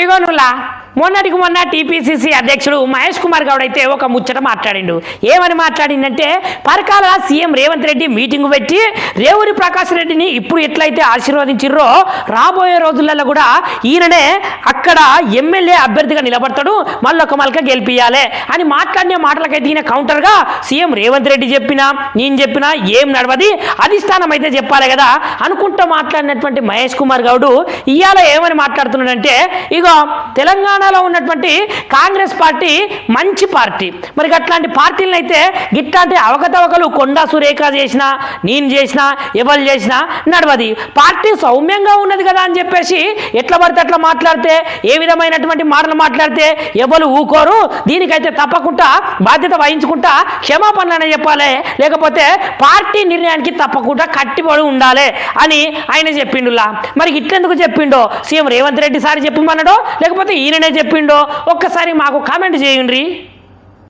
ఇగో నువ్వులా మొన్నటికి మొన్న టీపీసీసీ అధ్యక్షుడు మహేష్ కుమార్ గౌడ్ అయితే ఒక ముచ్చట మాట్లాడిండు. ఏమని మాట్లాడిందంటే పరకాల సీఎం రేవంత్ రెడ్డి మీటింగ్ పెట్టి రేవూరి ప్రకాష్ రెడ్డిని ఇప్పుడు ఎట్లయితే ఆశీర్వదించిర్రో రాబోయే రోజులలో కూడా ఈయననే అక్కడ ఎమ్మెల్యే అభ్యర్థిగా నిలబడతాడు, మళ్ళొక మల్క గెలిపియాలి అని మాట్లాడిన మాటలకైతే ఈయన కౌంటర్గా సీఎం రేవంత్ రెడ్డి చెప్పినా నేను చెప్పినా ఏం నడవది, అధిష్టానం అయితే చెప్పాలి కదా అనుకుంటూ మాట్లాడినటువంటి మహేష్ కుమార్ గౌడ్ ఇవాళ ఏమని మాట్లాడుతున్నాడంటే ఇగో తెలంగాణలో ఉన్నటువంటి కాంగ్రెస్ పార్టీ మంచి పార్టీ, మరి అట్లాంటి పార్టీలను అయితే ఇట్లాంటి అవకతవకలు కొండా సురేఖ చేసినా నేను చేసినా ఎవరు చేసినా నడవది, పార్టీ సౌమ్యంగా ఉన్నది కదా అని చెప్పేసి ఎట్లా పడితే అట్లా మాట్లాడితే ఏ విధమైనటువంటి మాటలు మాట్లాడితే ఎవరు ఊకోరు, దీనికైతే తప్పకుండా బాధ్యత వహించుకుంటా క్షమాపణలనే చెప్పాలి, లేకపోతే పార్టీ నిర్ణయానికి తప్పకుండా కట్టిబడి ఉండాలి అని ఆయన చెప్పిండులా. మరి ఇట్లెందుకు చెప్పిండో సీఎం రేవంత్ రెడ్డి సారి చెప్పమన్నాడో లేకపోతే ఈయననే చెప్పిండో ఒక్కసారి మాకు కామెంట్ చేయండి.